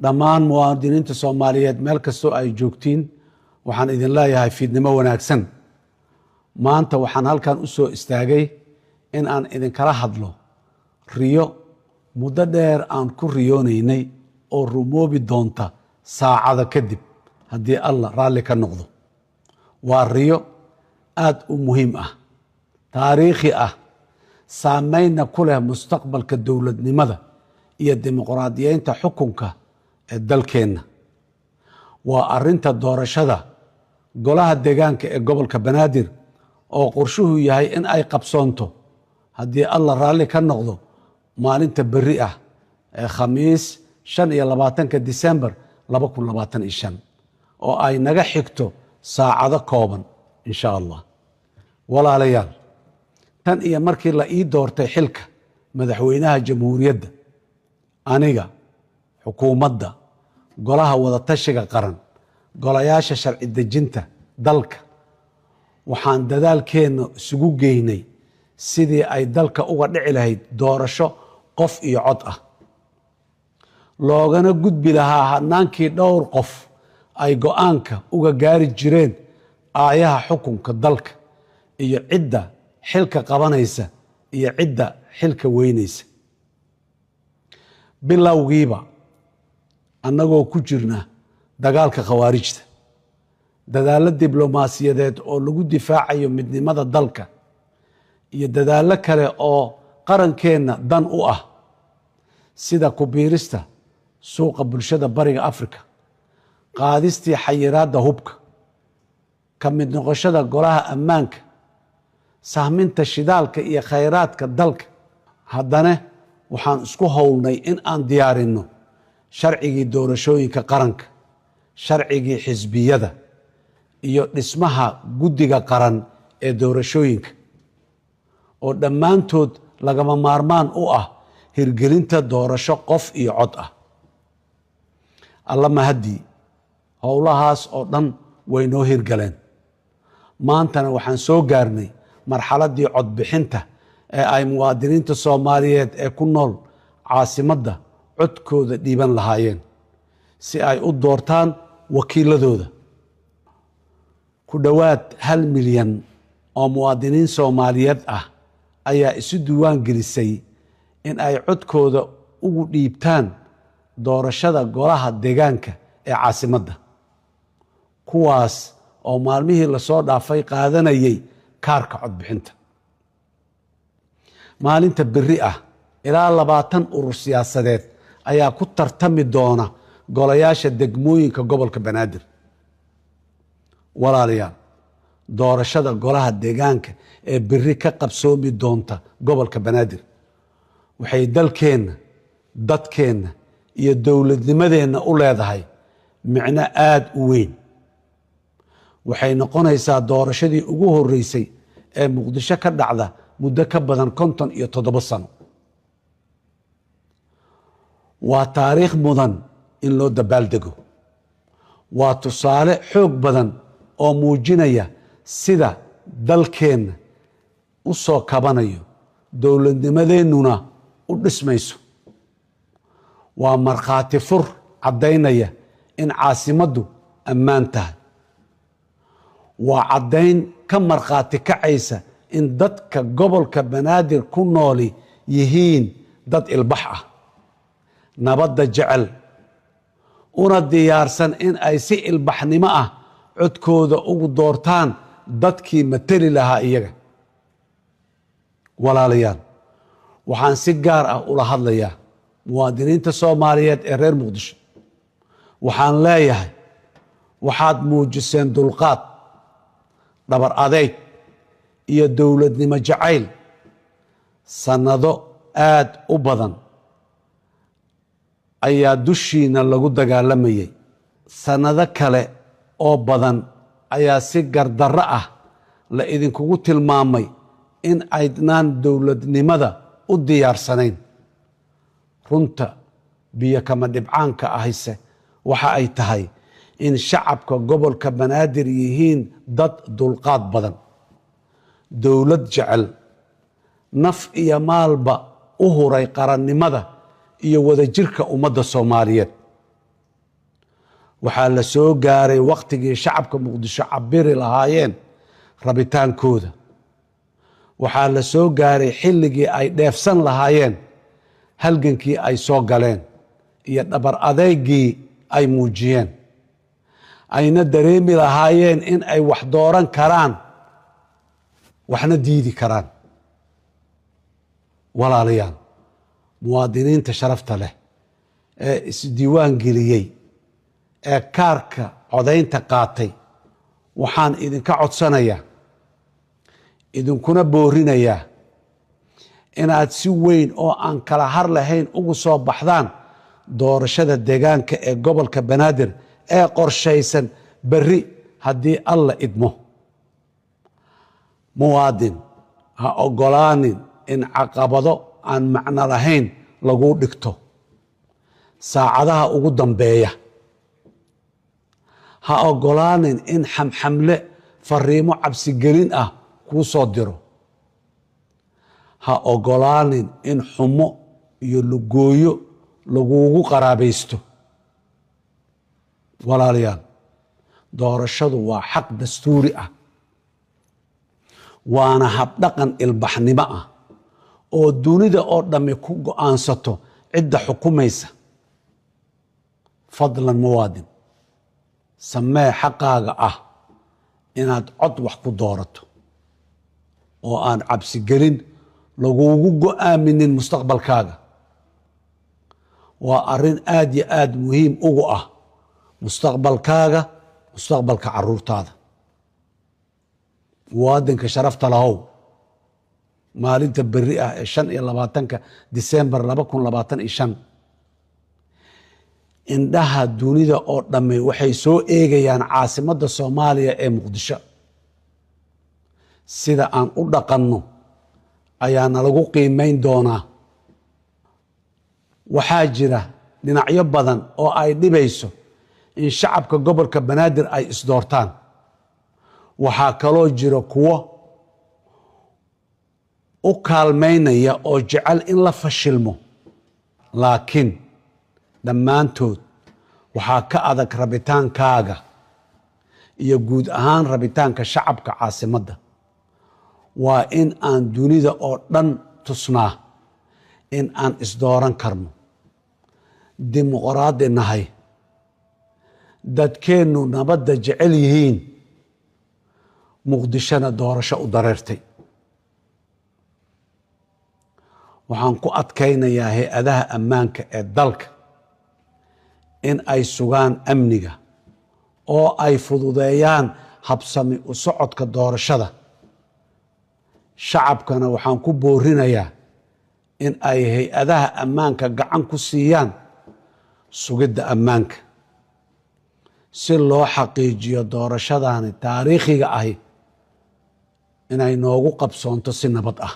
dhammaan muwaadiniinta Soomaaliyeed meel kastoo ay joogtiin waxaan idin leeyahay fiidnimo wanaagsan. maanta waxaan halkan u soo istaagay in aan idin kala hadlo riyo muddo dheer aan ku riyoonaynay oo rumoobi doonta saacada kadib haddii Allah raalli ka noqdo. waa riyo aad u muhiim ah, taariikhi ah, saameynna ku leh mustaqbalka dowladnimada iyo dimuqraadiyeynta xukunka ee dalkeenna. waa arrinta doorashada golaha deegaanka ee gobolka Banaadir oo qorshuhu yahay in ay qabsoonto haddii Allah raalli ka noqdo maalinta berri ah ee Khamiis 25 Disembar 2025 oo ay naga xigto saacado kooban insha Allah. walaalayaal, tan iyo markii la ii doortay xilka madaxweynaha jamhuuriyadda, aniga xukuumadda, golaha wadatashiga qaran, golayaasha sharci dejinta dalka, waxaan dadaalkeenna isugu geynay sidii ay dalka uga dhici lahayd doorasho qof iyo cod ah, loogana gudbi lahaa hanaankii dhowr qof ay go'aanka uga gaari jireen aayaha xukunka dalka iyo cidda xilka qabanaysa iyo cidda xilka weynaysa. bilowgiiba annagoo ku jirna dagaalka khawaarijta, dadaallo diblomaasiyadeed oo lagu difaacayo midnimada dalka iyo dadaallo kale oo qarankeenna dan u ah sida ku biirista suuqa bulshada bariga Afrika, qaadistii xayiraadda hubka, ka mid noqoshada golaha ammaanka, sahminta shidaalka iyo khayraadka dalka. haddana waxaan isku howlnay in aan diyaarinno sharcigii doorashooyinka qaranka, sharcigii xisbiyada iyo dhismaha guddiga qaran ee doorashooyinka oo dhammaantood lagama maarmaan u ah hirgelinta doorasho qof iyo cod ah. alla mahadii howlahaas oo dhan way noo hirgaleen. maantana waxaan soo gaarnay marxaladii codbixinta ee ay muwaadiniinta Soomaaliyeed ee ku nool caasimadda codkooda dhiiban lahaayeen si ay u doortaan wakiiladooda. ku dhowaad 1 milyan oo muwaadiniin Soomaaliyeed ah ayaa isu diiwaan gelisay in ay codkooda ugu dhiibtaan doorashada golaha deegaanka ee caasimadda, kuwaas oo maalmihii la soo dhaafay qaadanayay kaarka codbixinta. maalinta berri ah ilaa 20 urur siyaasadeed ayaa ku tartami doona golayaasha degmooyinka gobolka Banaadir. walaalayaal, doorashada golaha deegaanka ee berri ka qabsoomi doonta gobolka Banaadir waxay dalkeenna, dadkeenna iyo dowladnimadeenna u leedahay micno aad u weyn. waxay noqonaysaa doorashadii ugu horeysay ee Muqdisho ka dhacda muddo ka badan 57 sano. waa taariikh mudan in loo dabaaldego. waa tusaale xoog badan oo muujinaya sida dalkeenna u soo kabanayo, dowladnimadeennuna u dhismayso. waa markhaati fur caddaynaya in caasimaddu ammaan tahay. waa caddayn ka markhaati kacaysa in dadka gobolka Banaadir ku nooli yihiin dad ilbax ah, nabadda jecel, una diyaarsan in ay si ilbaxnimo ah codkooda ugu doortaan dadkii matali lahaa iyaga. walaalayaal, waxaan si gaar ah ula hadlayaa muwaadiniinta Soomaaliyeed ee reer Muqdisho. waxaan leeyahay, waxaad muujiseen dulqaad, dhabar adeyg iyo dowladnimo jacayl sanado aad u badan ayaa dushiina lagu dagaalamayay. sanado kale oo badan ayaa si gardarro ah la idinkugu tilmaamay in aydnaan dowladnimada u diyaarsanayn. runta biyo kama dhibcaanka ahayse waxa ay tahay in shacabka gobolka Banaadir yihiin dad dulqaad badan, dowlad jecel, naf iyo maalba u huray qarannimada iyo wadajirka ummadda Soomaaliyeed. waxaa la soo gaaray wakhtigii shacabka muqdisho cabiri lahaayeen rabitaankooda. waxaa la soo gaaray xilligii ay dheefsan lahaayeen halgankii ay soo galeen iyo dhabar adeygii ay muujiyeen, ayna dareemi lahaayeen in ay wax dooran karaan waxna diidi karaan. walaalayaal, muwaadiniinta sharafta leh ee isdiiwaan geliyey ee kaarka codaynta qaatay, waxaan idinka codsanayaa, idinkuna boorinayaa inaad si weyn oo aan kala har lahayn ugu soo baxdaan doorashada deegaanka ee gobolka banaadir ee qorshaysan berri haddii alla idmo. muwaadin, ha oggolaanin in caqabado aan macno lahayn laguu dhigto saacadaha ugu dambeeya. ha oggolaanin in xamxamle fariimo cabsigelin ah kuu soo diro. ha oggolaanin in xumo iyo lugooyo laguugu qaraabaysto. walaalayaal, doorashadu waa xaq dastuuri ah, waana habdhaqan ilbaxnimo ah oo dunida oo dhammi ku go'aansato cidda xukumaysa. fadlan muwaadin, samee xaqaaga ah inaad cod wax ku doorato oo aan cabsigelin laguugu go'aaminin mustaqbalkaaga. waa arrin aad iyo aad muhiim ugu ah mustaqbalkaaga, mustaqbalka caruurtaada. muwaadinka sharafta lahow, maalinta berri ah ee 25 Disembar 2025, indhaha dunida oo dhamme waxay soo eegayaan caasimadda Soomaaliya ee Muqdisho. sida aan u dhaqanno ayaana lagu qiimayn doonaa. waxaa jira dhinacyo badan oo ay dhibayso in shacabka gobolka banaadir ay isdoortaan. waxaa kaloo jira kuwo u kaalmaynaya oo jecel in la fashilmo, laakiin dhammaantood waxaa ka adag rabitaankaaga iyo guud ahaan rabitaanka shacabka caasimadda. waa in aan dunida oo dhan tusnaa in aan isdooran karno, dimuqraadi nahay, dadkeennu nabadda jecel yihiin, muqdishona doorasho u dareertay. waxaan ku adkaynayaa hay-adaha ammaanka ee dalka in ay sugaan amniga oo ay fududeeyaan habsami u socodka doorashada. shacabkana waxaan ku boorinayaa in ay hay-adaha ammaanka gacan ku siiyaan sugidda ammaanka si loo xaqiijiyo doorashadaani taariikhiga ahi inay noogu qabsoonto si nabad ah.